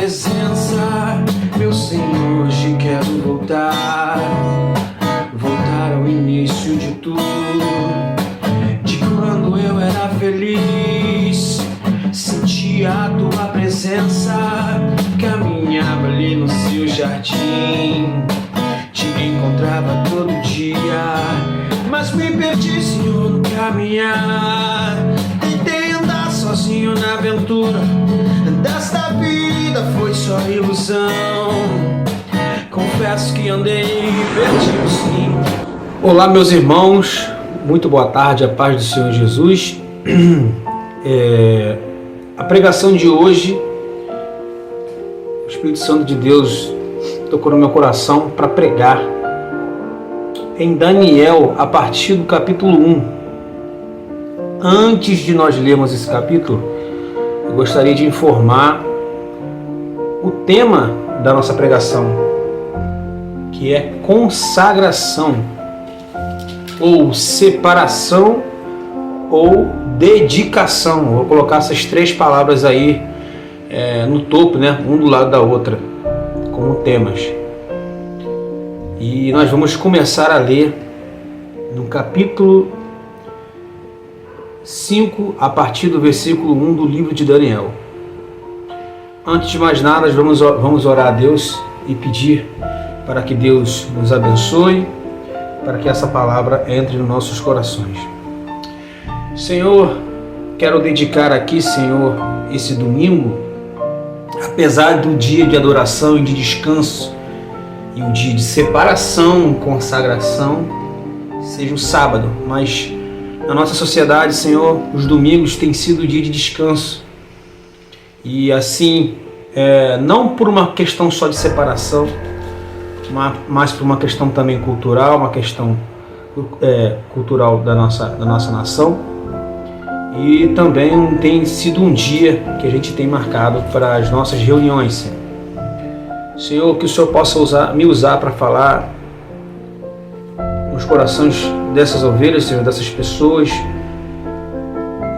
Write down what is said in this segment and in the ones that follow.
presença, meu Senhor, hoje quero voltar ao início de tudo, de quando eu era feliz, sentia a tua presença, caminhava ali no seu jardim, te encontrava todo dia, mas me perdi, Senhor, no caminhar, tentei andar sozinho na aventura desta vida, foi só ilusão, confesso que andei perdido, sim. Olá, meus irmãos, muito boa tarde, a paz do Senhor Jesus. A pregação de hoje, o Espírito Santo de Deus tocou no meu coração para pregar em Daniel, a partir do capítulo 1. Antes de nós lermos esse capítulo, eu gostaria de informar o tema da nossa pregação, que é consagração, ou separação, ou dedicação. Vou colocar essas três palavras aí no topo, né? Um do lado da outra, como temas. E nós vamos começar a ler no capítulo 5, a partir do versículo 1 do livro de Daniel. Antes de mais nada, vamos orar a Deus e pedir para que Deus nos abençoe, para que essa palavra entre nos nossos corações. Senhor, quero dedicar aqui, Senhor, esse domingo, apesar do dia de adoração e de descanso, e o dia de separação, consagração, seja o sábado, mas na nossa sociedade, Senhor, os domingos têm sido o dia de descanso. E assim, não por uma questão só de separação, mas por uma questão também cultural, uma questão cultural da nossa nação. E também tem sido um dia que a gente tem marcado para as nossas reuniões, Senhor. Senhor, que o Senhor possa me usar para falar nos corações dessas ovelhas, Senhor, dessas pessoas,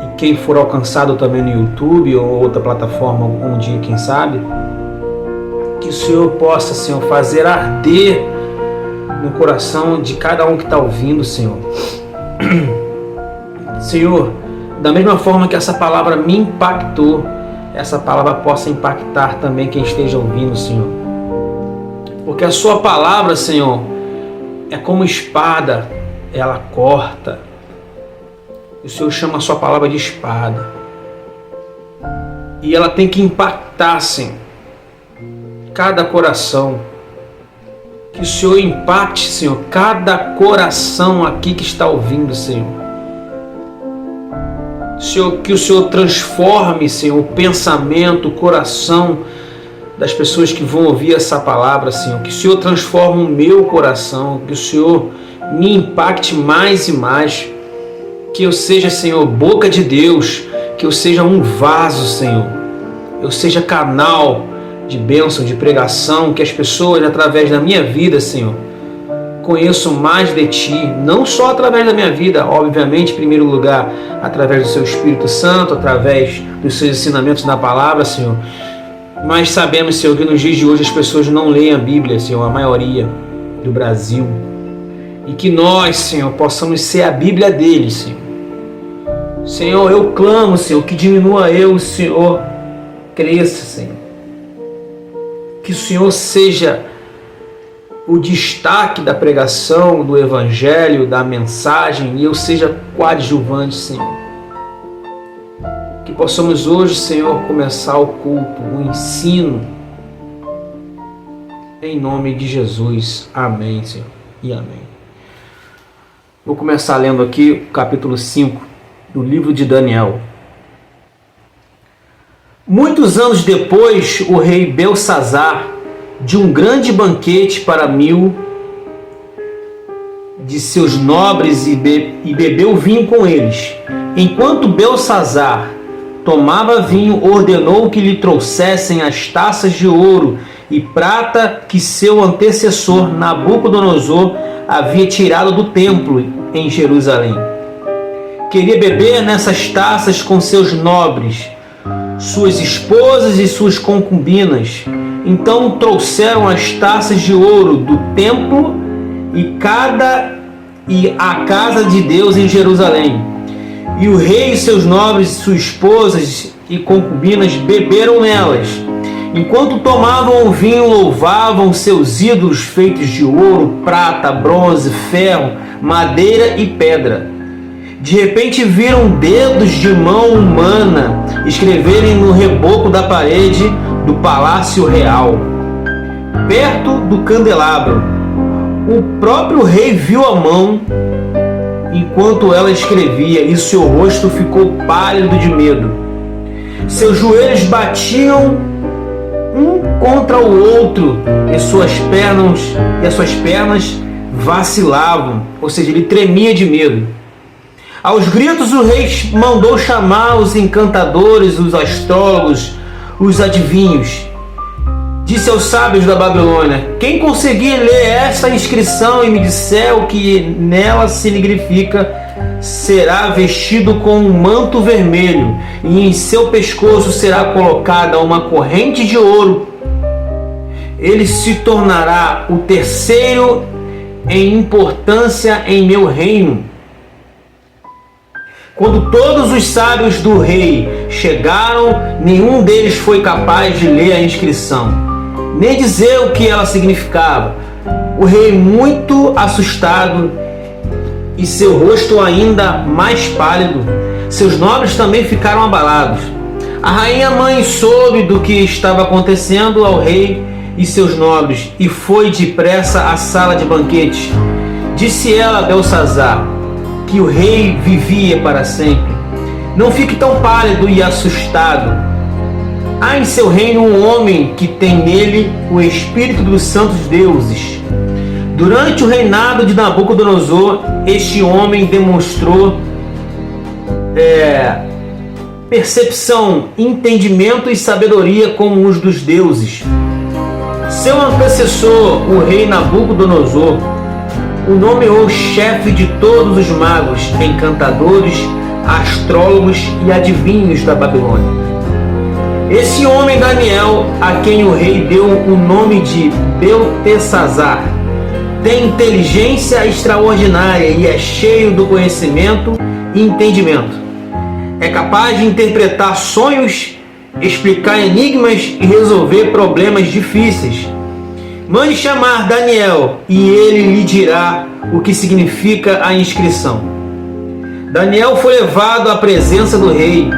e quem for alcançado também no YouTube ou outra plataforma um dia, quem sabe, que o Senhor possa, Senhor, fazer arder no coração de cada um que está ouvindo, Senhor. Senhor, da mesma forma que essa palavra me impactou, essa palavra possa impactar também quem esteja ouvindo, Senhor. Porque a sua palavra, Senhor, é como espada, ela corta. O Senhor chama a sua palavra de espada. E ela tem que impactar, Senhor, cada coração. Que o Senhor impacte, Senhor, cada coração aqui que está ouvindo, Senhor. Que o Senhor transforme, Senhor, o pensamento, o coração das pessoas que vão ouvir essa palavra, Senhor. Que o Senhor transforme o meu coração, que o Senhor me impacte mais e mais. Que eu seja, Senhor, boca de Deus, que eu seja um vaso, Senhor. Eu seja canal de bênção, de pregação, que as pessoas, através da minha vida, Senhor, conheçam mais de Ti, não só através da minha vida, obviamente, em primeiro lugar, através do Seu Espírito Santo, através dos Seus ensinamentos na palavra, Senhor, mas sabemos, Senhor, que nos dias de hoje as pessoas não leem a Bíblia, Senhor, a maioria do Brasil, e que nós, Senhor, possamos ser a Bíblia deles, Senhor. Senhor, eu clamo, Senhor, que diminua eu, o Senhor cresça, Senhor. Que o Senhor seja o destaque da pregação, do Evangelho, da mensagem, e eu seja coadjuvante, Senhor. Que possamos hoje, Senhor, começar o culto, o ensino, em nome de Jesus. Amém, Senhor, e amém. Vou começar lendo aqui o capítulo 5 do livro de Daniel. Muitos anos depois, o rei Belsazar, de um grande banquete para 1000 de seus nobres e bebeu vinho com eles. Enquanto Belsazar tomava vinho, ordenou que lhe trouxessem as taças de ouro e prata que seu antecessor Nabucodonosor havia tirado do templo em Jerusalém. Queria beber nessas taças com seus nobres, suas esposas e suas concubinas. Então trouxeram as taças de ouro do templo e a casa de Deus em Jerusalém. E o rei e seus nobres, suas esposas e concubinas beberam nelas. Enquanto tomavam o vinho, louvavam seus ídolos feitos de ouro, prata, bronze, ferro, madeira e pedra. De repente viram dedos de mão humana escreverem no reboco da parede do palácio real, perto do candelabro. O próprio rei viu a mão enquanto ela escrevia e seu rosto ficou pálido de medo. Seus joelhos batiam um contra o outro e as suas pernas vacilavam, ou seja, ele tremia de medo. Aos gritos o rei mandou chamar os encantadores, os astrólogos, os adivinhos. Disse aos sábios da Babilônia: quem conseguir ler esta inscrição e me disser o que nela significa, será vestido com um manto vermelho e em seu pescoço será colocada uma corrente de ouro. Ele se tornará o terceiro em importância em meu reino. Quando todos os sábios do rei chegaram, nenhum deles foi capaz de ler a inscrição, nem dizer o que ela significava. O rei, muito assustado e seu rosto ainda mais pálido, seus nobres também ficaram abalados. A rainha mãe soube do que estava acontecendo ao rei e seus nobres e foi depressa à sala de banquetes. Disse ela a Belsazar que o rei vivia para sempre: não fique tão pálido e assustado. Há em seu reino um homem que tem nele o espírito dos santos deuses. Durante o reinado de Nabucodonosor, este homem demonstrou percepção, entendimento e sabedoria como os dos deuses. Seu antecessor, o rei Nabucodonosor, o nomeou chefe de todos os magos, encantadores, astrólogos e adivinhos da Babilônia. Esse homem Daniel, a quem o rei deu o nome de Beltesazar, tem inteligência extraordinária e é cheio do conhecimento e entendimento. É capaz de interpretar sonhos, explicar enigmas e resolver problemas difíceis. Mande chamar Daniel e ele lhe dirá o que significa a inscrição. Daniel foi levado à presença do rei,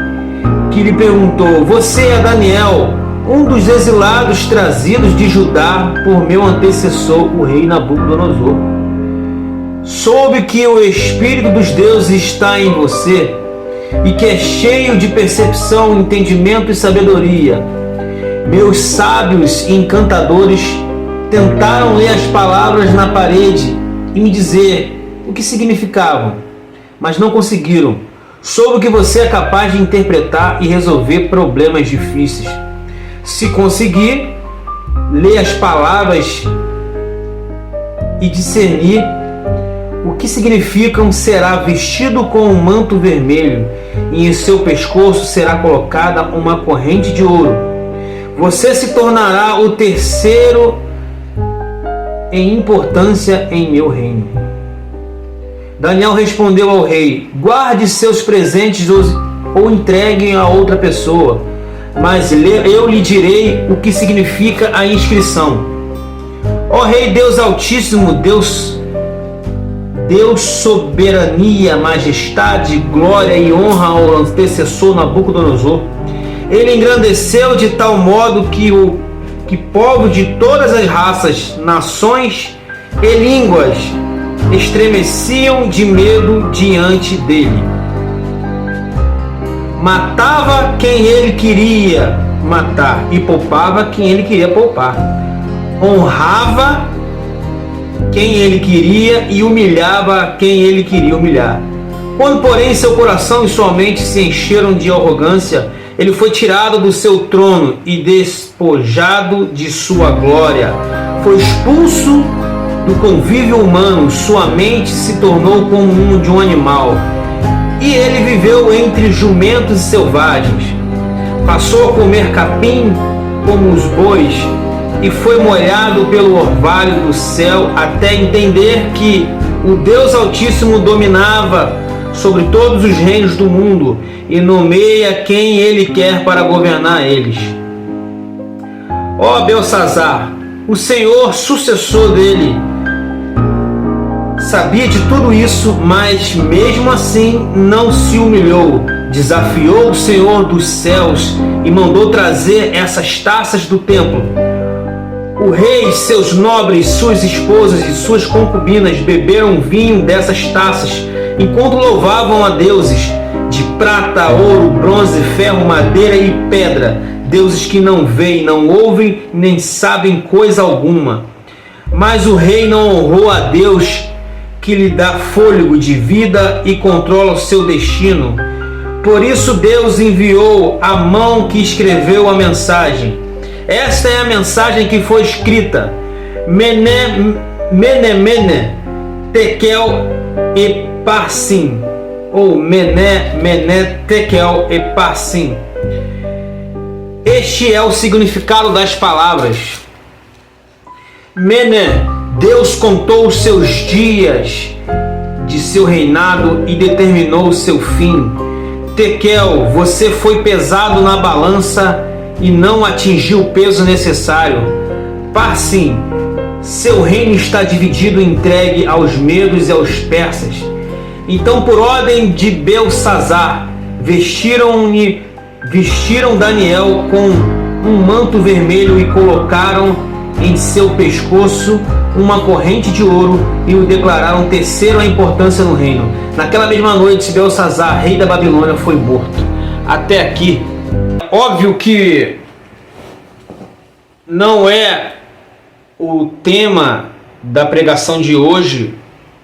que lhe perguntou: você é Daniel, um dos exilados trazidos de Judá por meu antecessor, o rei Nabucodonosor? Soube que o Espírito dos deuses está em você e que é cheio de percepção, entendimento e sabedoria. Meus sábios e encantadores tentaram ler as palavras na parede e me dizer o que significavam, mas não conseguiram. Soube que você é capaz de interpretar e resolver problemas difíceis. Se conseguir ler as palavras e discernir o que significam, será vestido com um manto vermelho e em seu pescoço será colocada uma corrente de ouro. Você se tornará o terceiro em importância em meu reino. Daniel respondeu ao rei: guarde seus presentes ou entreguem a outra pessoa, mas eu lhe direi o que significa a inscrição. Ó Rei Deus Altíssimo, Deus soberania, majestade, glória e honra ao antecessor Nabucodonosor. Ele engrandeceu de tal modo que povos de todas as raças, nações e línguas estremeciam de medo diante dele. Matava quem ele queria matar e poupava quem ele queria poupar. Honrava quem ele queria e humilhava quem ele queria humilhar. Quando, porém, seu coração e sua mente se encheram de arrogância, ele foi tirado do seu trono e despojado de sua glória. Foi expulso do convívio humano, sua mente se tornou como de um animal, e ele viveu entre jumentos selvagens. Passou a comer capim como os bois e foi molhado pelo orvalho do céu até entender que o Deus Altíssimo dominava sobre todos os reinos do mundo e nomeia quem Ele quer para governar eles. Ó Belsazar, o Senhor sucessor dele, sabia de tudo isso, mas mesmo assim não se humilhou. Desafiou o Senhor dos céus e mandou trazer essas taças do templo. O rei, seus nobres, suas esposas e suas concubinas beberam vinho dessas taças, enquanto louvavam a deuses de prata, ouro, bronze, ferro, madeira e pedra, deuses que não veem, não ouvem, nem sabem coisa alguma. Mas o rei não honrou a Deus, que lhe dá fôlego de vida e controla o seu destino. Por isso Deus enviou a mão que escreveu a mensagem. Esta é a mensagem que foi escrita: Mene, Mene, Mene, Tekel e Parsim, ou Mene, Mene, Tekel e Parsim. Este é o significado das palavras. Mene, Deus contou os seus dias de seu reinado e determinou o seu fim. Tekel, você foi pesado na balança e não atingiu o peso necessário. Parsim, seu reino está dividido e entregue aos medos e aos persas. Então, por ordem de Belsazar, vestiram Daniel com um manto vermelho e colocaram em seu pescoço uma corrente de ouro e o declararam terceiro a importância no reino. Naquela mesma noite, Belsazar, rei da Babilônia, foi morto. Até aqui, óbvio que não é o tema da pregação de hoje,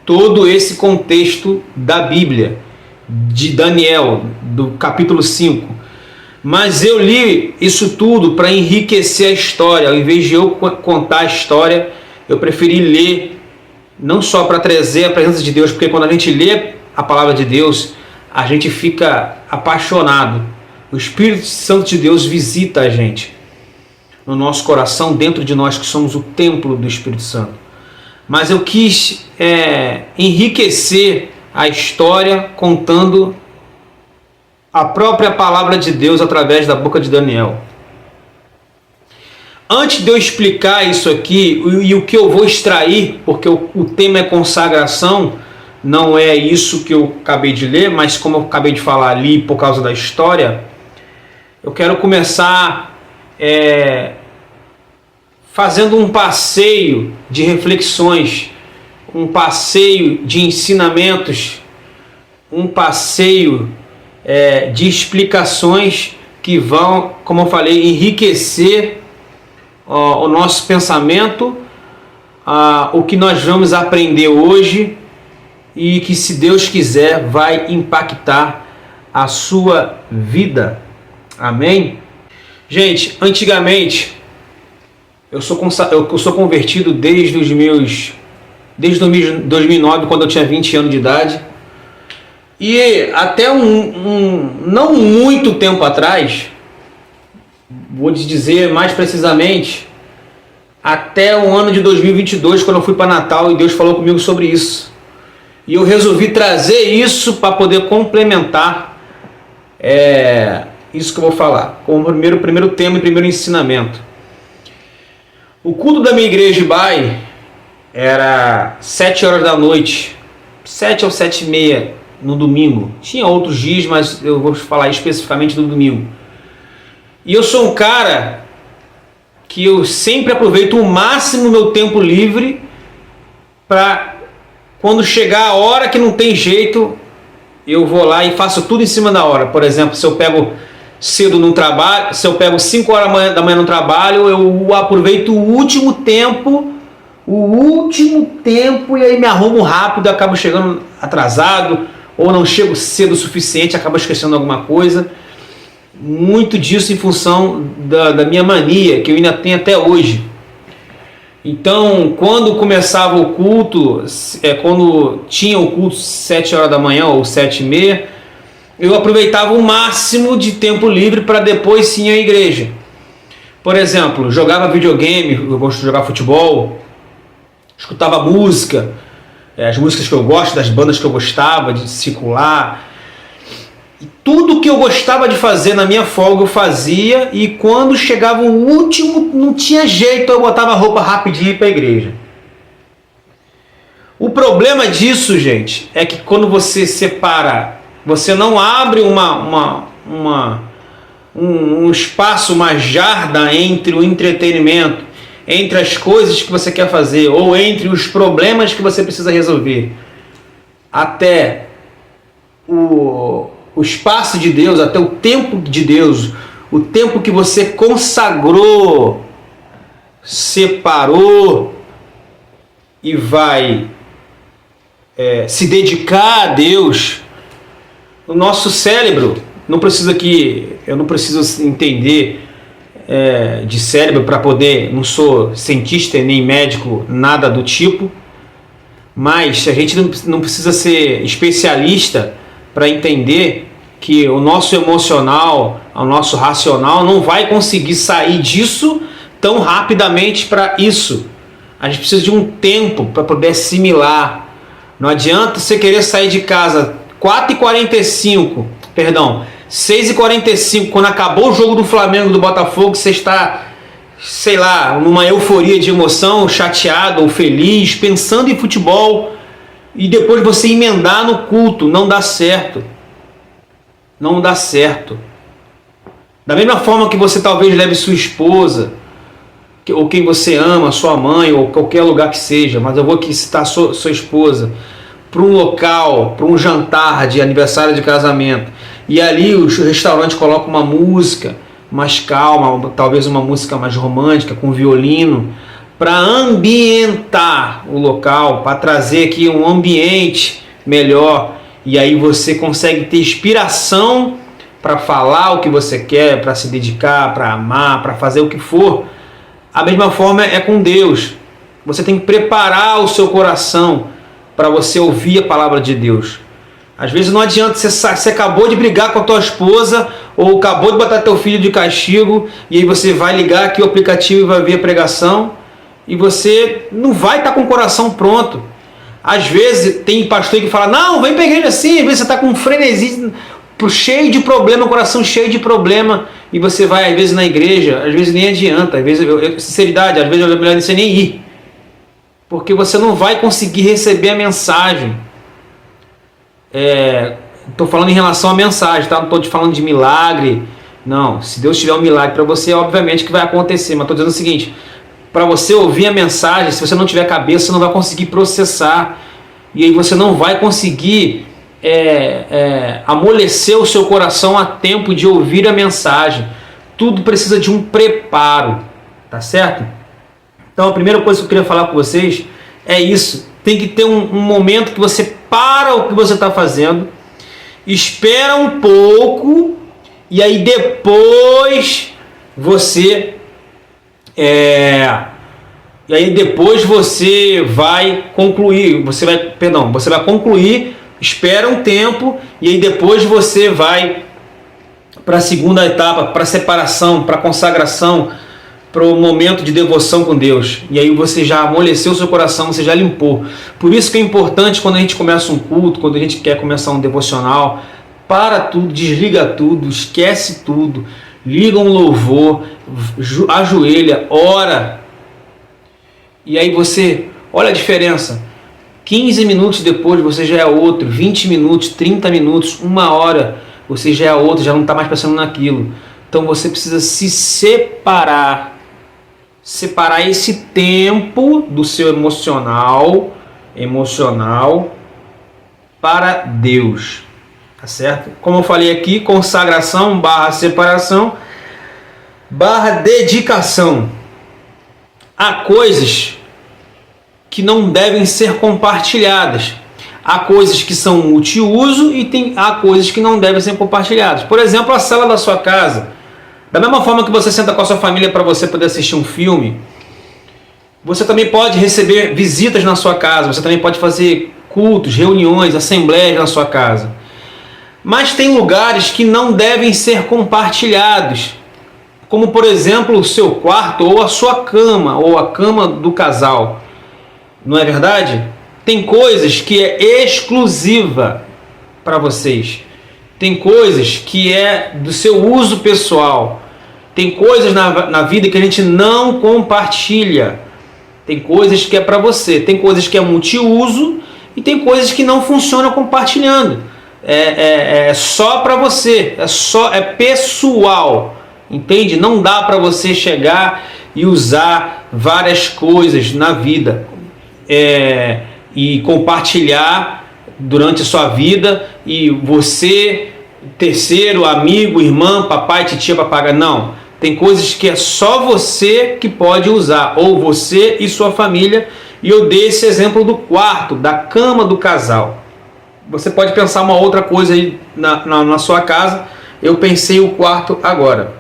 todo esse contexto da Bíblia, de Daniel, do capítulo 5. Mas eu li isso tudo para enriquecer a história. Ao invés de eu contar a história, eu preferi ler, não só para trazer a presença de Deus, porque quando a gente lê a palavra de Deus, a gente fica apaixonado. O Espírito Santo de Deus visita a gente no nosso coração, dentro de nós que somos o templo do Espírito Santo. Mas eu quis enriquecer a história contando a própria palavra de Deus através da boca de Daniel. Antes de eu explicar isso aqui e o que eu vou extrair, porque o tema é consagração, não é isso que eu acabei de ler, mas como eu acabei de falar ali por causa da história, eu quero começar fazendo um passeio de reflexões, um passeio de ensinamentos, um passeio de explicações que vão, como eu falei, enriquecer o nosso pensamento, o que nós vamos aprender hoje e que, se Deus quiser, vai impactar a sua vida. Amém? Gente, antigamente, eu sou convertido desde 2009, quando eu tinha 20 anos de idade. E até não muito tempo atrás, vou te dizer mais precisamente, até o ano de 2022, quando eu fui para Natal e Deus falou comigo sobre isso. E eu resolvi trazer isso para poder complementar isso que eu vou falar, como primeiro tema e primeiro ensinamento. O culto da minha igreja de Bai era 7 horas da noite, 7 ou 7h30 no domingo. Tinha outros dias, mas eu vou falar especificamente do domingo. E eu sou um cara que eu sempre aproveito o máximo meu tempo livre para, quando chegar a hora que não tem jeito, eu vou lá e faço tudo em cima da hora. Por exemplo, se eu pego cedo no trabalho, se eu pego 5 horas da manhã no trabalho, eu aproveito o último tempo e aí me arrumo rápido, acabo chegando atrasado, ou não chego cedo o suficiente, acabo esquecendo alguma coisa. Muito disso em função da minha mania, que eu ainda tenho até hoje. Então, quando começava o culto, quando tinha o culto 7 horas da manhã ou 7h30, eu aproveitava o máximo de tempo livre para depois sim ir à igreja. Por exemplo, jogava videogame, eu gosto de jogar futebol, escutava música, as músicas que eu gosto, das bandas que eu gostava de circular. E tudo que eu gostava de fazer na minha folga eu fazia, e quando chegava o último, não tinha jeito, eu botava a roupa rapidinho e ia para a igreja. O problema disso, gente, é que quando você separa, você não abre um espaço, uma jarda entre o entretenimento, entre as coisas que você quer fazer, ou entre os problemas que você precisa resolver, até o espaço de Deus, até o tempo de Deus, o tempo que você consagrou, separou e vai se dedicar a Deus. O nosso cérebro, eu não preciso entender de cérebro para poder, não sou cientista nem médico, nada do tipo, mas a gente não precisa ser especialista para entender que o nosso emocional, o nosso racional não vai conseguir sair disso tão rapidamente para isso. A gente precisa de um tempo para poder assimilar. Não adianta você querer sair de casa 6h45, quando acabou o jogo do Flamengo, do Botafogo, você está, sei lá, numa euforia de emoção, chateado ou feliz, pensando em futebol, e depois você emendar no culto. Não dá certo. Não dá certo. Da mesma forma que você talvez leve sua esposa, ou quem você ama, sua mãe, ou qualquer lugar que seja, mas eu vou aqui citar sua esposa, para um local, para um jantar de aniversário de casamento, e ali o restaurante coloca uma música mais calma, talvez uma música mais romântica, com violino, para ambientar o local, para trazer aqui um ambiente melhor, e aí você consegue ter inspiração para falar o que você quer, para se dedicar, para amar, para fazer o que for. A mesma forma é com Deus. Você tem que preparar o seu coração para você ouvir a palavra de Deus. Às vezes não adianta, você acabou de brigar com a tua esposa, ou acabou de botar teu filho de castigo, e aí você vai ligar aqui o aplicativo e vai ver a pregação, e você não vai estar com o coração pronto. Às vezes tem pastor que fala, não, vem para a igreja assim, às vezes você está com um frenesi, cheio de problema, coração cheio de problema, e você vai às vezes na igreja, às vezes nem adianta, às vezes, sinceridade, às vezes é melhor você nem ir, porque você não vai conseguir receber a mensagem. Estou falando em relação à mensagem, tá? Não estou te falando de milagre, não. Se Deus tiver um milagre para você, obviamente que vai acontecer, mas estou dizendo o seguinte, para você ouvir a mensagem, se você não tiver cabeça, você não vai conseguir processar, e aí você não vai conseguir amolecer o seu coração a tempo de ouvir a mensagem. Tudo precisa de um preparo, tá certo? Então a primeira coisa que eu queria falar com vocês é isso. Tem que ter um momento que você para o que você está fazendo, espera um pouco, e aí depois você vai concluir. Você vai concluir. Espera um tempo, e aí depois você vai para a segunda etapa, para a separação, para a consagração, para o momento de devoção com Deus. E aí você já amoleceu o seu coração, você já limpou. Por isso que é importante, quando a gente começa um culto, quando a gente quer começar um devocional, para tudo, desliga tudo, esquece tudo, liga um louvor, ajoelha, ora. E aí você, olha a diferença. 15 minutos depois você já é outro, 20 minutos, 30 minutos, 1 hora, você já é outro, já não está mais pensando naquilo. Então você precisa se separar esse tempo do seu emocional para Deus, tá certo? Como eu falei aqui, consagração / separação / dedicação. Há coisas que não devem ser compartilhadas. Há coisas que são multiuso e há coisas que não devem ser compartilhadas. Por exemplo, a sala da sua casa. Da mesma forma que você senta com a sua família para você poder assistir um filme, você também pode receber visitas na sua casa, você também pode fazer cultos, reuniões, assembleias na sua casa. Mas tem lugares que não devem ser compartilhados, como por exemplo o seu quarto ou a sua cama ou a cama do casal. Não é verdade? Tem coisas que é exclusiva para vocês. Tem coisas que é do seu uso pessoal. Tem coisas na vida que a gente não compartilha. Tem coisas que é para você. Tem coisas que é multiuso e tem coisas que não funcionam compartilhando. É só para você. É pessoal. Entende? Não dá para você chegar e usar várias coisas na vida e compartilhar durante a sua vida, e você, terceiro, amigo, irmã, papai, titia, papagaio. Não, tem coisas que é só você que pode usar, ou você e sua família. E eu dei esse exemplo do quarto, da cama do casal. Você pode pensar uma outra coisa aí na sua casa. Eu pensei o quarto agora.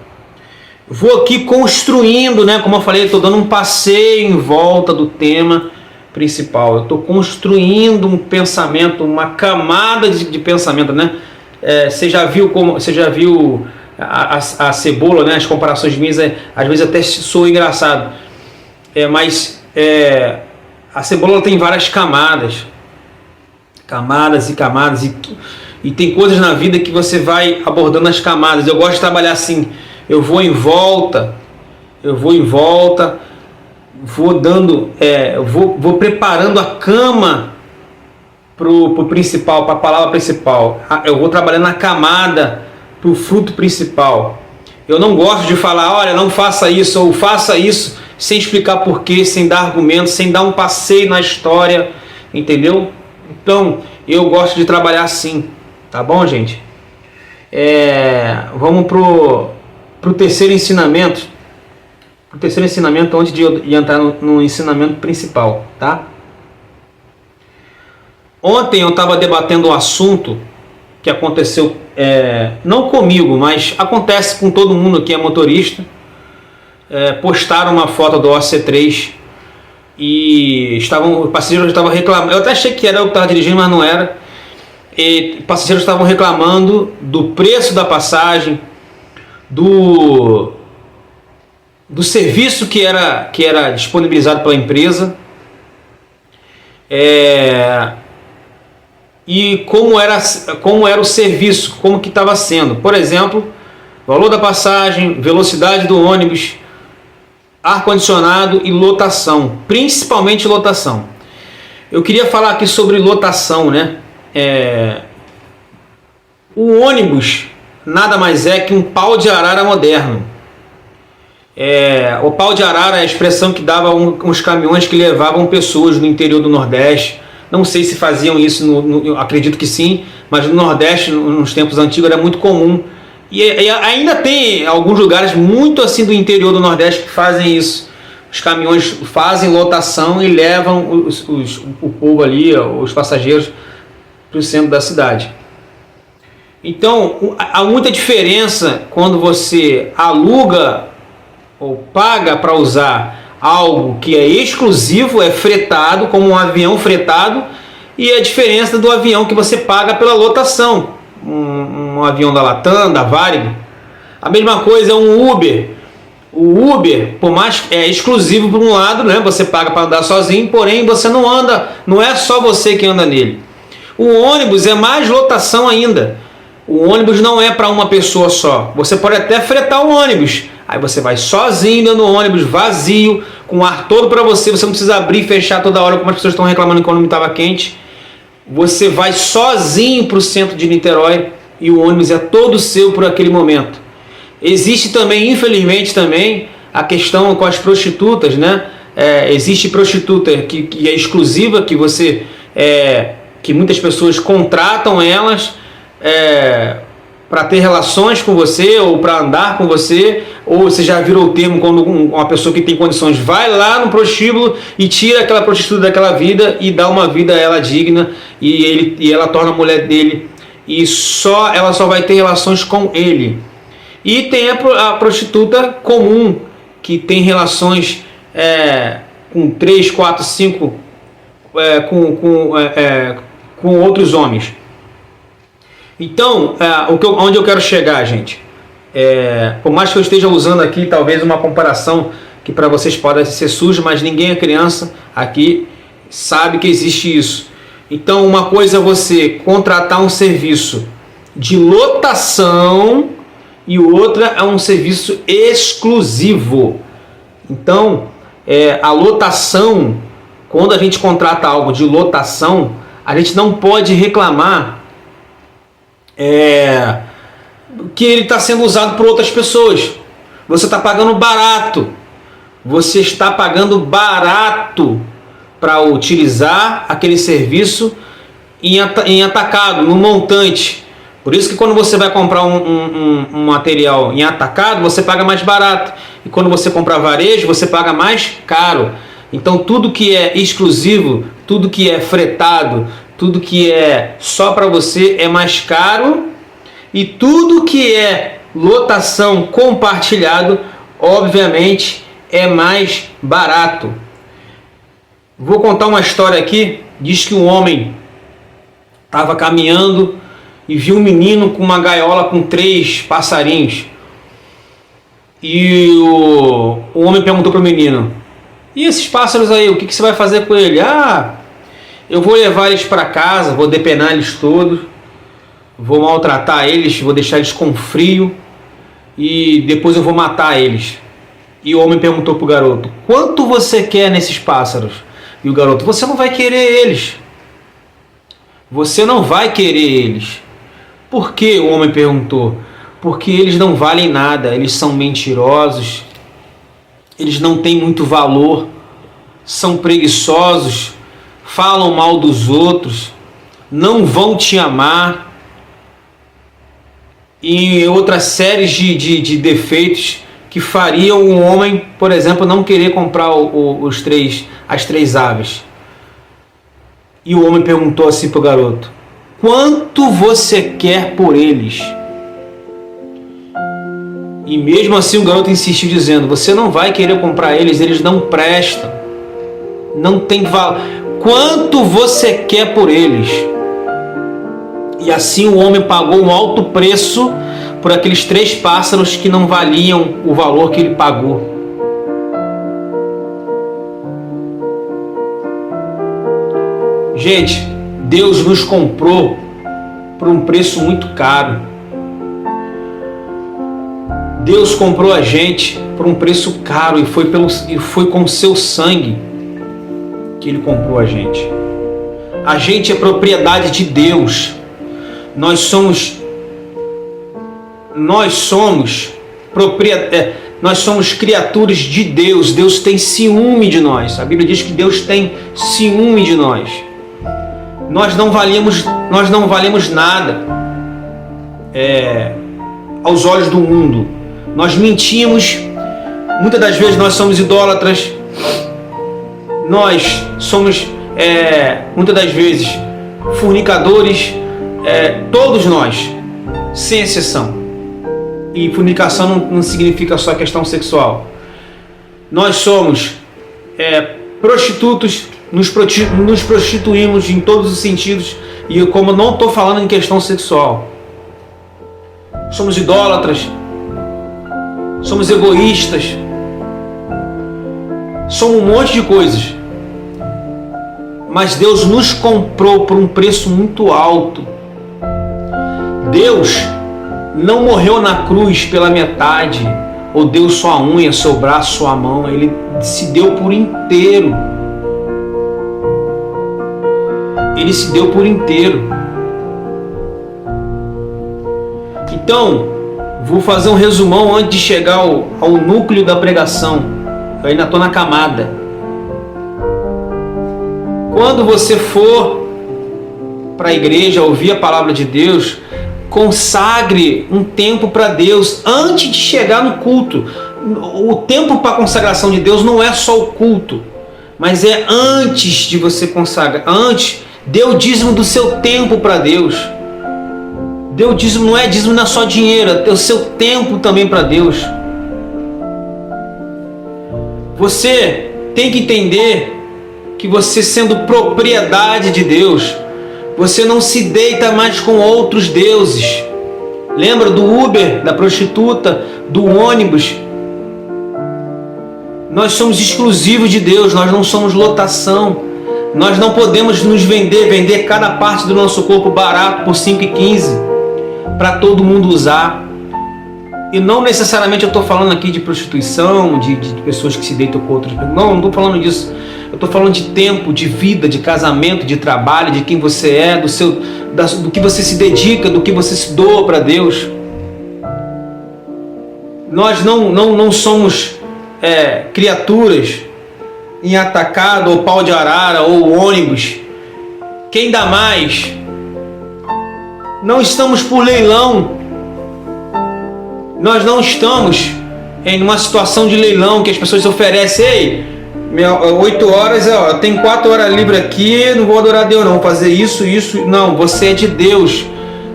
Vou aqui construindo, né? Como eu falei, estou dando um passeio em volta do tema principal. Eu estou construindo um pensamento, uma camada de pensamento, né? Você já viu a cebola, né? As comparações minhas, às vezes até soa engraçado. Mas a cebola tem várias camadas e camadas, e tem coisas na vida que você vai abordando as camadas. Eu gosto de trabalhar assim. Eu vou em volta, vou dando, vou preparando a cama para o principal, para a palavra principal. Eu vou trabalhando na camada para o fruto principal. Eu não gosto de falar, olha, não faça isso ou faça isso, sem explicar porquê, sem dar argumentos, sem dar um passeio na história, entendeu? Então, eu gosto de trabalhar assim, tá bom, gente? Vamos pro terceiro ensinamento. Pro terceiro ensinamento, antes de entrar no ensinamento principal, tá? Ontem eu estava debatendo um assunto que aconteceu, não comigo, mas acontece com todo mundo que é motorista. Postaram uma foto do OC3 e o passageiro estava reclamando. Eu até achei que era eu que estava dirigindo, mas não era. E passageiros estavam reclamando do preço da passagem, do serviço que era disponibilizado pela empresa, e como era o serviço, como que estava sendo. Por exemplo, valor da passagem, velocidade do ônibus, ar-condicionado e lotação, principalmente lotação. Eu queria falar aqui sobre lotação, né? O ônibus nada mais é que um pau de arara moderno. O pau de arara é a expressão que dava uns caminhões que levavam pessoas no interior do Nordeste. Não sei se faziam isso, acredito que sim, mas no Nordeste, nos tempos antigos, era muito comum. E ainda tem alguns lugares muito assim do interior do Nordeste que fazem isso. Os caminhões fazem lotação e levam o povo ali, os passageiros, para o centro da cidade. Então, há muita diferença quando você aluga ou paga para usar algo que é exclusivo, é fretado, como um avião fretado, e a diferença do avião que você paga pela lotação, um avião da Latam, da Varig. A mesma coisa é um Uber. O Uber, por mais que é exclusivo por um lado, né? Você paga para andar sozinho, porém você não anda, não é só você que anda nele. O ônibus é mais lotação ainda. O ônibus não é para uma pessoa só. Você pode até fretar o ônibus. Aí você vai sozinho no ônibus, vazio, com o ar todo para você. Você não precisa abrir e fechar toda hora, como as pessoas estão reclamando que o ônibus estava quente. Você vai sozinho para o centro de Niterói e o ônibus é todo seu por aquele momento. Existe também, infelizmente, também a questão com as prostitutas, né? Existe prostituta que é exclusiva, que muitas pessoas contratam elas para ter relações com você ou para andar com você, ou você já virou o termo quando uma pessoa que tem condições vai lá no prostíbulo e tira aquela prostituta daquela vida e dá uma vida a ela digna, e ela torna a mulher dele, e ela só vai ter relações com ele. E tem a prostituta comum, que tem relações com 3, 4, 5 com outros homens. Então, onde eu quero chegar, gente? Por mais que eu esteja usando aqui talvez uma comparação que para vocês pode ser suja, mas ninguém é criança aqui sabe que existe isso. Então, uma coisa é você contratar um serviço de lotação e outra é um serviço exclusivo. Então, a lotação, quando a gente contrata algo de lotação, a gente não pode reclamar que ele está sendo usado por outras pessoas. Você está pagando barato. Você está pagando barato para utilizar aquele serviço em atacado, no montante. Por isso que quando você vai comprar um material em atacado, você paga mais barato. E quando você comprar varejo, você paga mais caro. Então tudo que é exclusivo, tudo que é fretado, tudo que é só para você é mais caro. E tudo que é lotação compartilhado, obviamente, é mais barato. Vou contar uma história aqui. Diz que um homem estava caminhando e viu um menino com uma gaiola com 3 passarinhos. E o homem perguntou para o menino: e esses pássaros aí, o que você vai fazer com ele? Eu vou levar eles para casa, vou depenar eles todos, vou maltratar eles, vou deixar eles com frio e depois eu vou matar eles. E o homem perguntou para o garoto: quanto você quer nesses pássaros? E o garoto: você não vai querer eles. Você não vai querer eles. Por que? O homem perguntou. Porque eles não valem nada, eles são mentirosos, eles não têm muito valor, são preguiçosos, falam mal dos outros, não vão te amar, e outras séries de defeitos que fariam um homem, por exemplo, não querer comprar as 3 aves. E o homem perguntou assim para o garoto: quanto você quer por eles? E mesmo assim o garoto insistiu dizendo: você não vai querer comprar eles, eles não prestam, não tem valor. Quanto você quer por eles? E assim o homem pagou um alto preço por aqueles 3 pássaros que não valiam o valor que ele pagou. Gente, Deus nos comprou por um preço muito caro. Deus comprou a gente por um preço caro e foi com o seu sangue que Ele comprou a gente. A gente é propriedade de Deus. Nós somos criaturas de Deus. Deus tem ciúme de nós. A Bíblia diz que Deus tem ciúme de nós. Nós não valemos nada aos olhos do mundo. Nós mentimos, muitas das vezes nós somos idólatras, nós somos muitas das vezes fornicadores, todos nós, sem exceção. E fornicação não significa só questão sexual. Nós somos prostitutos, nos prostituímos em todos os sentidos, e como eu não estou falando em questão sexual, somos idólatras, somos egoístas, somos um monte de coisas. Mas Deus nos comprou por um preço muito alto. Deus não morreu na cruz pela metade, ou deu sua unha, seu braço, sua mão. Ele se deu por inteiro. Ele se deu por inteiro. Então, vou fazer um resumão antes de chegar ao núcleo da pregação. Eu ainda estou na camada. Quando você for para a igreja ouvir a palavra de Deus, consagre um tempo para Deus antes de chegar no culto. O tempo para a consagração de Deus não é só o culto, mas é antes de você consagrar. Antes, dê o dízimo do seu tempo para Deus. Dê o dízimo, não é só dinheiro, é o seu tempo também para Deus. Você tem que entender que você, sendo propriedade de Deus, Você não se deita mais com outros deuses. Lembra do Uber, da prostituta, do ônibus? Nós somos exclusivos de Deus, nós não somos lotação. Nós não podemos nos vender cada parte do nosso corpo barato por 5,15 para todo mundo usar. E não necessariamente eu estou falando aqui de prostituição, de pessoas que se deitam com outras pessoas. Não estou falando disso. Eu estou falando de tempo, de vida, de casamento, de trabalho, de quem você é, do que você se dedica, do que você se doa para Deus. Nós não somos criaturas em atacado, ou pau de arara, ou ônibus. Quem dá mais? Não estamos por leilão. Nós não estamos em uma situação de leilão que as pessoas oferecem. Ei, 8 horas, eu tenho 4 horas livre aqui, não vou adorar a Deus não, vou fazer isso. Não, você é de Deus.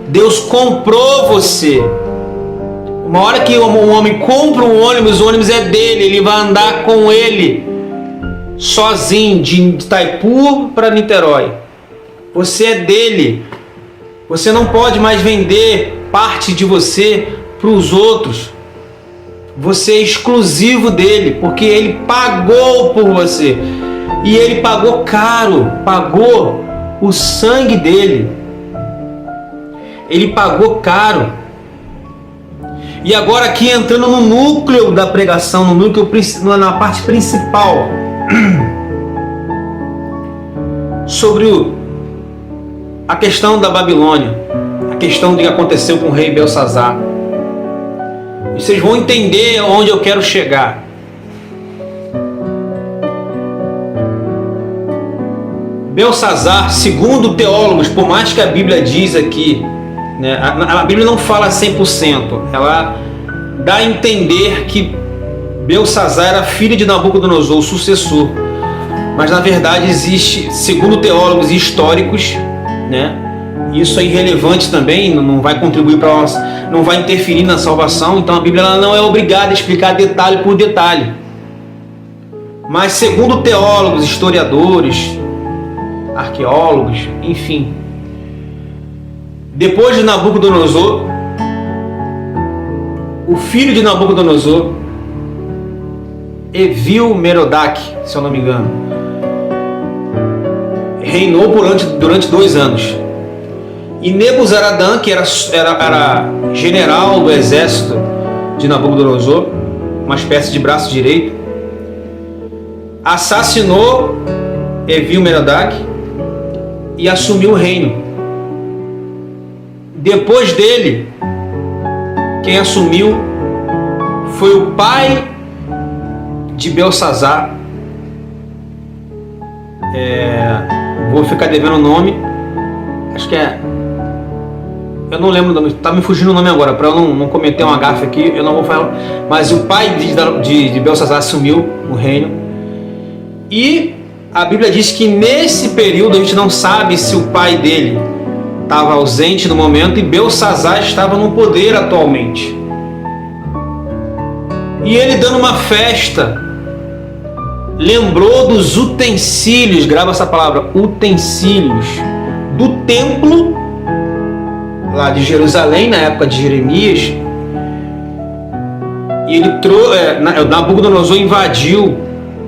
Deus comprou você. Uma hora que um homem compra um ônibus, o ônibus é dele, ele vai andar com ele, sozinho, de Itaipu para Niterói. Você é dele. Você não pode mais vender parte de você para os outros. Você é exclusivo dele, porque ele pagou por você. E ele pagou caro, pagou o sangue dele. Ele pagou caro. E agora aqui entrando no núcleo da pregação, na parte principal, sobre a questão da Babilônia, a questão do que aconteceu com o rei Belsazar. Vocês vão entender onde eu quero chegar. Belsazar, segundo teólogos, por mais que a Bíblia diz aqui, né, a Bíblia não fala 100%, ela dá a entender que Belsazar era filho de Nabucodonosor, o sucessor. Mas na verdade existe, segundo teólogos e históricos, né, isso é irrelevante também, não vai contribuir para nós, não vai interferir na salvação. Então a Bíblia ela não é obrigada a explicar detalhe por detalhe. Mas segundo teólogos, historiadores, arqueólogos, enfim, depois de Nabucodonosor, o filho de Nabucodonosor, Evil-Merodach, se eu não me engano, reinou durante 2 anos. E Nebuzaradã, que era general do exército de Nabucodonosor, uma espécie de braço direito, assassinou Evil-Merodach e assumiu o reino. Depois dele, quem assumiu foi o pai de Belsazar. Vou ficar devendo o nome. Acho que eu não lembro o nome. Tá me fugindo o nome agora. Para eu não cometer uma gafe aqui, eu não vou falar. Mas o pai de Belsazar assumiu o reino. E a Bíblia diz que nesse período a gente não sabe se o pai dele estava ausente no momento e Belsazar estava no poder atualmente. E ele, dando uma festa, lembrou dos utensílios, grava essa palavra, utensílios, do templo lá de Jerusalém, na época de Jeremias. E ele Nabucodonosor invadiu,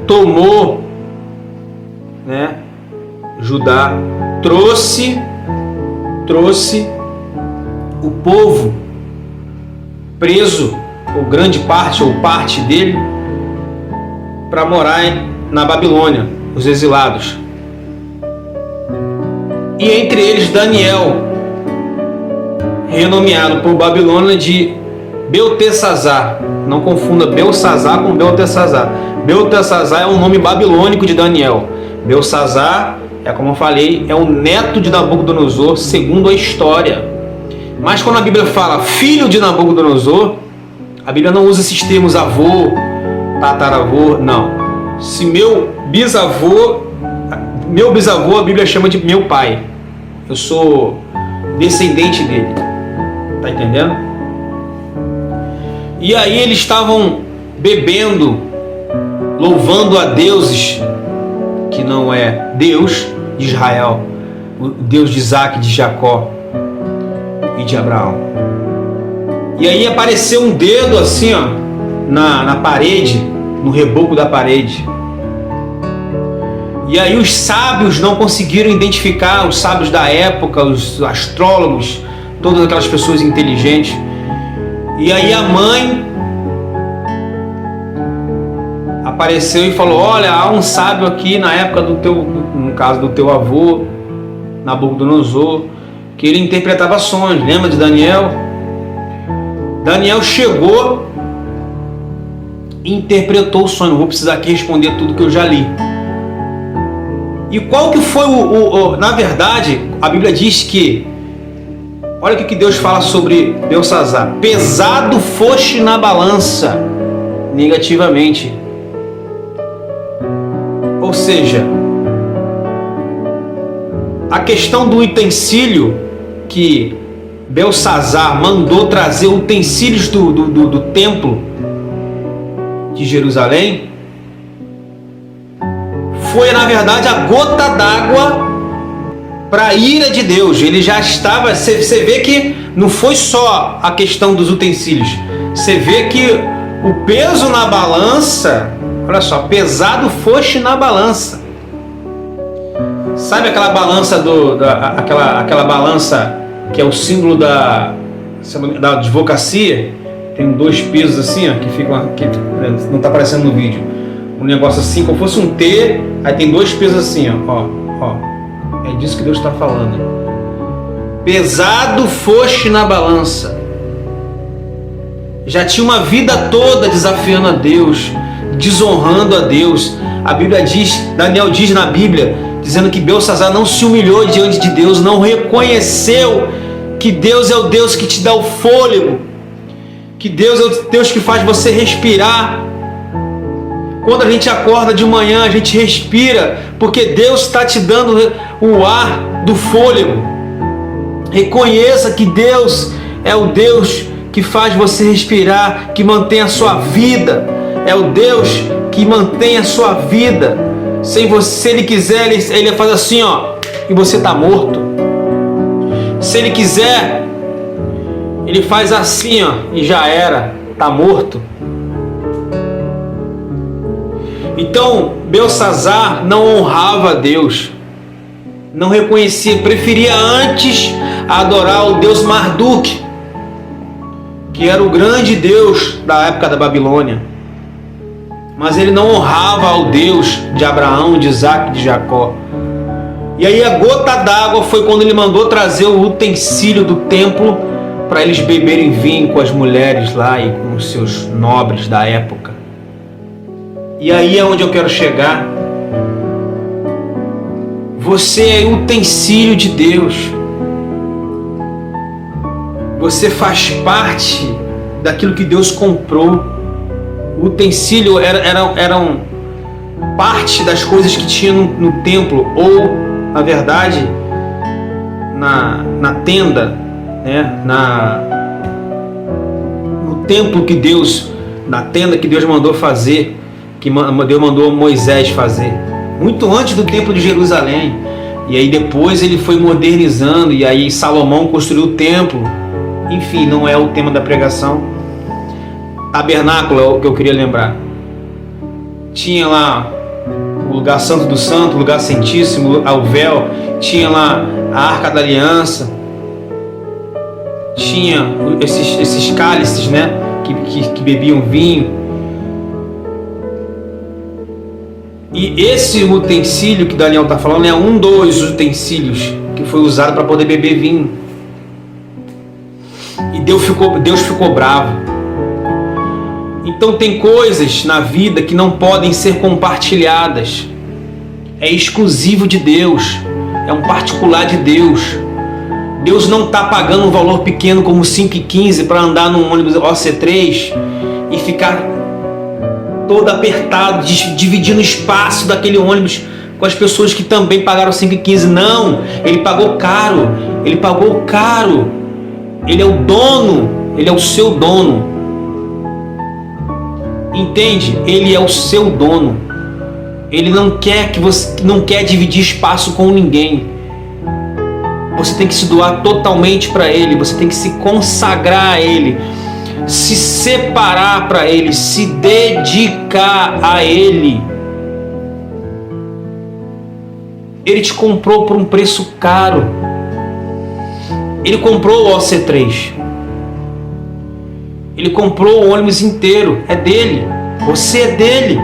tomou, né, Judá, trouxe o povo preso, ou grande parte, ou parte dele, para morar na Babilônia, os exilados. E entre eles Daniel, renomeado por Babilônia de Beltesazar. Não confunda Belsazar com Beltesazar. Beltesazar é um nome babilônico de Daniel. Belsazar, como eu falei, é o neto de Nabucodonosor, segundo a história. Mas quando a Bíblia fala filho de Nabucodonosor, a Bíblia não usa esses termos avô, tataravô, não. Se meu bisavô, a Bíblia chama de meu pai. Eu sou descendente dele. Tá entendendo? E aí eles estavam bebendo, louvando a deuses que não é Deus de Israel, o Deus de Isaac, de Jacó e de Abraão. E aí apareceu um dedo assim, ó, na parede, no reboco da parede. E aí os sábios não conseguiram identificar, os sábios da época, os astrólogos, todas aquelas pessoas inteligentes. E aí a mãe apareceu e falou: olha, há um sábio aqui na época no caso do teu avô, Nabucodonosor, que ele interpretava sonhos. Lembra de Daniel? Daniel chegou e interpretou o sonho. Não vou precisar aqui responder tudo que eu já li. E qual que foi na verdade, a Bíblia diz que, olha o que Deus fala sobre Beltsazar: pesado foste na balança, negativamente. Ou seja, a questão do utensílio, que Beltsazar mandou trazer utensílios do templo de Jerusalém, foi na verdade a gota d'água para a ira de Deus. Ele já estava, você vê que não foi só a questão dos utensílios, você vê que o peso na balança, olha só, pesado foste na balança. Sabe aquela balança aquela balança que é o símbolo da advocacia? Tem dois pesos assim, ó, que ficam aqui, não está aparecendo no vídeo. Um negócio assim, como fosse um T, aí tem dois pesos assim, ó. É disso que Deus está falando. Pesado foste na balança. Já tinha uma vida toda desafiando a Deus, desonrando a Deus. A Bíblia diz, Daniel diz na Bíblia, dizendo que Beltsazar não se humilhou diante de Deus, não reconheceu que Deus é o Deus que te dá o fôlego, que Deus é o Deus que faz você respirar. Quando a gente acorda de manhã, a gente respira, porque Deus está te dando o ar do fôlego. Reconheça que Deus é o Deus que faz você respirar, que mantém a sua vida. É o Deus que mantém a sua vida. Sem você, se Ele quiser, Ele faz assim, ó, e você está morto. Se Ele quiser, Ele faz assim, ó, e já era, está morto. Então, Beltsazar não honrava a Deus, não reconhecia, preferia antes adorar o Deus Marduk, que era o grande Deus da época da Babilônia. Mas ele não honrava ao Deus de Abraão, de Isaac, de Jacó. E aí a gota d'água foi quando ele mandou trazer o utensílio do templo para eles beberem vinho com as mulheres lá e com os seus nobres da época. E aí é onde eu quero chegar. Você é utensílio de Deus. Você faz parte daquilo que Deus comprou. O utensílio eram parte das coisas que tinha no templo, ou, na verdade, na tenda, né? No templo que Deus, na tenda que Deus mandou fazer, que Deus mandou Moisés fazer, muito antes do templo de Jerusalém. E aí depois ele foi modernizando, e aí Salomão construiu o templo. Enfim, não é o tema da pregação. Tabernáculo é o que eu queria lembrar. Tinha lá o lugar santo do santo, o lugar santíssimo, o véu. Tinha lá a arca da aliança. Tinha esses cálices, né, que bebiam vinho. E esse utensílio que Daniel está falando é um dos utensílios que foi usado para poder beber vinho. E Deus ficou bravo. Então tem coisas na vida que não podem ser compartilhadas. É exclusivo de Deus. É um particular de Deus. Deus não está pagando um valor pequeno como 5,15 para andar num ônibus OC3 e ficar todo apertado, dividindo o espaço daquele ônibus com as pessoas que também pagaram 5,15. Não, ele pagou caro. Ele pagou caro. Ele é o dono. Ele é o seu dono. Entende? Ele é o seu dono. Ele não quer dividir espaço com ninguém. Você tem que se doar totalmente para Ele, você tem que se consagrar a Ele, se separar para Ele, se dedicar a Ele. Ele te comprou por um preço caro. Ele comprou o OC3. Ele comprou o ônibus inteiro. É dele. Você é dele.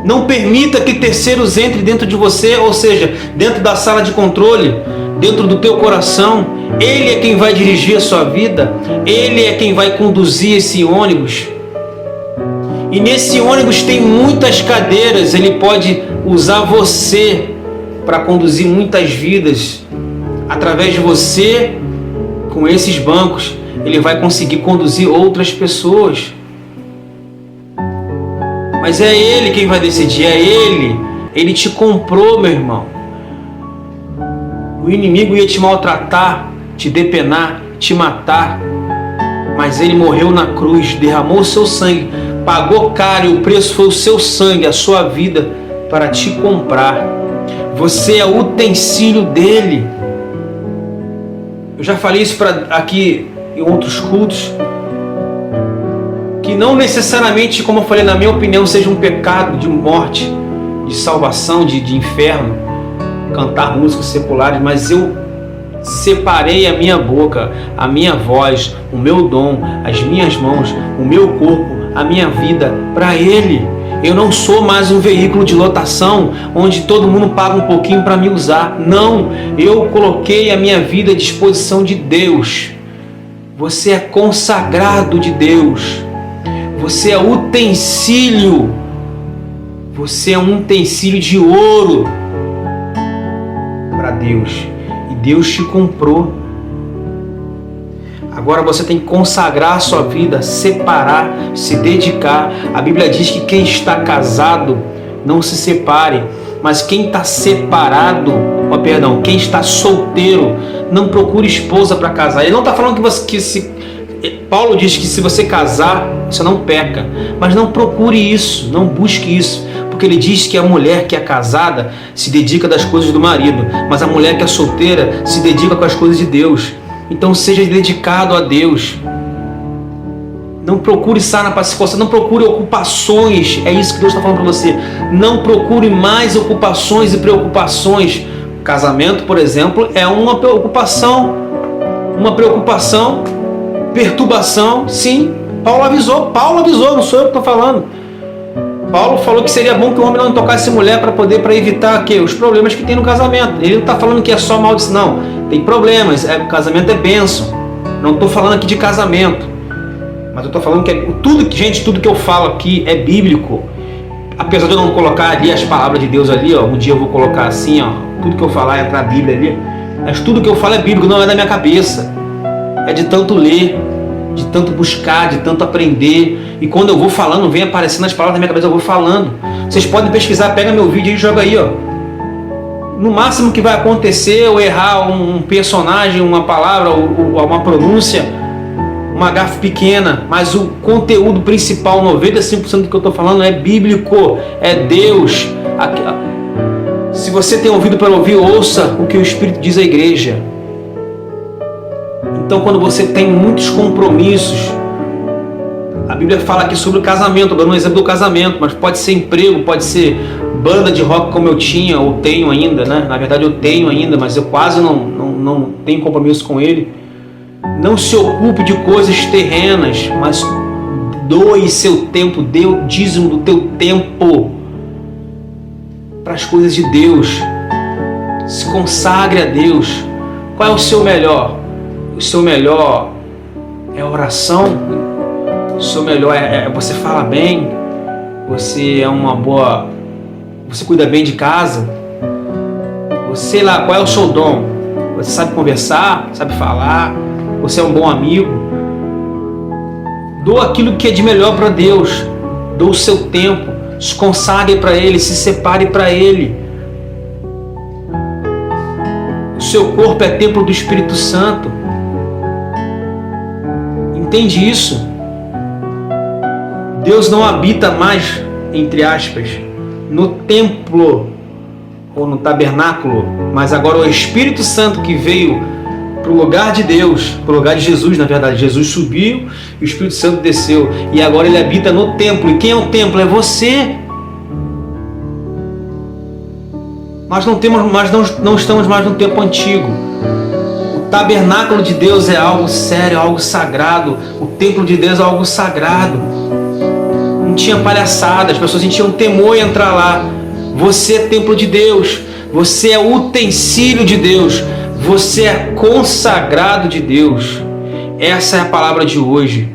Não permita que terceiros entrem dentro de você, ou seja, dentro da sala de controle, dentro do teu coração. Ele é quem vai dirigir a sua vida. Ele é quem vai conduzir esse ônibus. E nesse ônibus tem muitas cadeiras. Ele pode usar você para conduzir muitas vidas. Através de você, com esses bancos, Ele vai conseguir conduzir outras pessoas. Mas é Ele quem vai decidir, é Ele. Ele te comprou, meu irmão. O inimigo ia te maltratar, te depenar, te matar. Mas Ele morreu na cruz, derramou o seu sangue, pagou caro e o preço foi o seu sangue, a sua vida, para te comprar. Você é utensílio dele. Eu já falei isso aqui em outros cultos, que não necessariamente, como eu falei, na minha opinião, seja um pecado de morte, de salvação, de inferno, cantar músicas seculares, mas eu separei a minha boca, a minha voz, o meu dom, as minhas mãos, o meu corpo, a minha vida para Ele. Eu não sou mais um veículo de lotação onde todo mundo paga um pouquinho para me usar. Não, eu coloquei a minha vida à disposição de Deus. Você é consagrado de Deus. Você é utensílio. Você é um utensílio de ouro para Deus. E Deus te comprou. Agora você tem que consagrar a sua vida, separar, se dedicar. A Bíblia diz que quem está casado não se separe, mas quem está separado, quem está solteiro, não procure esposa para casar. Ele não está falando Paulo diz que se você casar, você não peca, mas não procure isso, não busque isso, porque ele diz que a mulher que é casada se dedica das coisas do marido, mas a mulher que é solteira se dedica com as coisas de Deus. Então seja dedicado a Deus. Não procure sarna para se coçar, não procure ocupações. É isso que Deus está falando para você. Não procure mais ocupações e preocupações. Casamento, por exemplo, é uma preocupação, perturbação. Sim, Paulo avisou, não sou eu que estou falando. Paulo falou que seria bom que o homem não tocasse mulher para evitar os problemas que tem no casamento. Ele não está falando que é só maldição, não. Tem problemas, casamento é bênção. Não estou falando aqui de casamento, mas eu estou falando que tudo que eu falo aqui é bíblico. Apesar de eu não colocar ali as palavras de Deus ali, um dia eu vou colocar assim, tudo que eu falar é para a Bíblia ali. Mas tudo que eu falo é bíblico, não é da minha cabeça. É de tanto ler, de tanto buscar, de tanto aprender. E quando eu vou falando, vem aparecendo as palavras na minha cabeça, eu vou falando. Vocês podem pesquisar, pega meu vídeo e joga aí, No máximo que vai acontecer, eu errar um personagem, uma palavra, ou uma pronúncia, uma gafe pequena, mas o conteúdo principal, 95% do que eu estou falando é bíblico, é Deus. Se você tem ouvido para ouvir, ouça o que o Espírito diz à igreja. Então, quando você tem muitos compromissos, a Bíblia fala aqui sobre o casamento, estou dando um exemplo do casamento, mas pode ser emprego, pode ser banda de rock como eu tinha, ou tenho ainda, né? Na verdade eu tenho ainda, mas eu quase não tenho compromisso com ele. Não se ocupe de coisas terrenas, mas doe seu tempo, dê o dízimo do teu tempo para as coisas de Deus. Se consagre a Deus. Qual é o seu melhor? O seu melhor é a oração. O seu melhor é você fala bem. Você é uma boa... Você cuida bem de casa. Você, sei lá, qual é o seu dom? Você sabe conversar, sabe falar. Você é um bom amigo. Doa aquilo que é de melhor para Deus. Doa o seu tempo. Se consagre para Ele, se separe para Ele. O seu corpo é templo do Espírito Santo. Entende isso? Deus não habita mais, entre aspas, no templo ou no tabernáculo, mas agora o Espírito Santo que veio para o lugar de Deus, para o lugar de Jesus, na verdade. Jesus subiu e o Espírito Santo desceu. E agora ele habita no templo. E quem é o templo? É você. Nós não estamos mais no tempo antigo. O tabernáculo de Deus é algo sério, é algo sagrado. O templo de Deus é algo sagrado. Não tinha palhaçada, as pessoas sentiam temor em entrar lá. Você é templo de Deus. Você é utensílio de Deus. Você é consagrado de Deus. Essa é a palavra de hoje.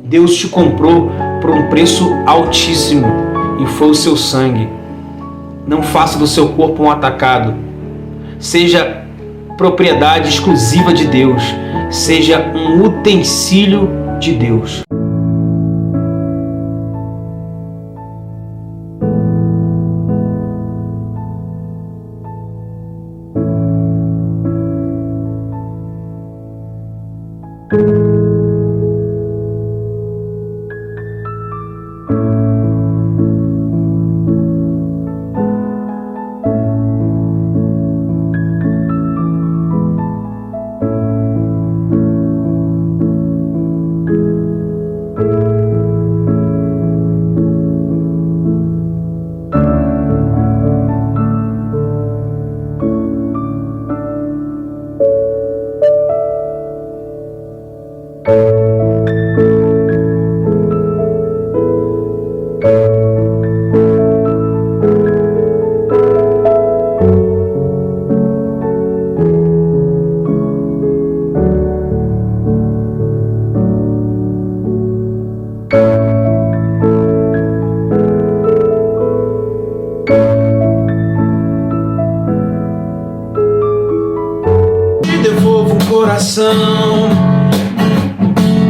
Deus te comprou por um preço altíssimo e foi o seu sangue. Não faça do seu corpo um atacado. Seja propriedade exclusiva de Deus. Seja um utensílio de Deus.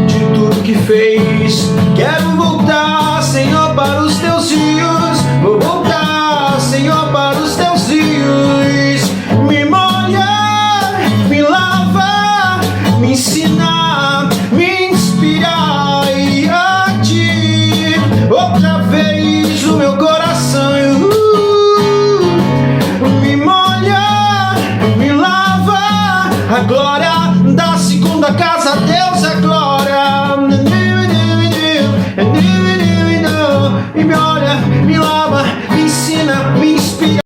De tudo que fez, quero voltar, Senhor, para os teus rios. Vou voltar, Senhor, para os teus rios. Me molhar, me lavar, me ensinar, me inspirar e a ti. Outra vez o meu coração me molhar, me lavar. A glória da segunda casa, Deus é glória. E me olha, me lava.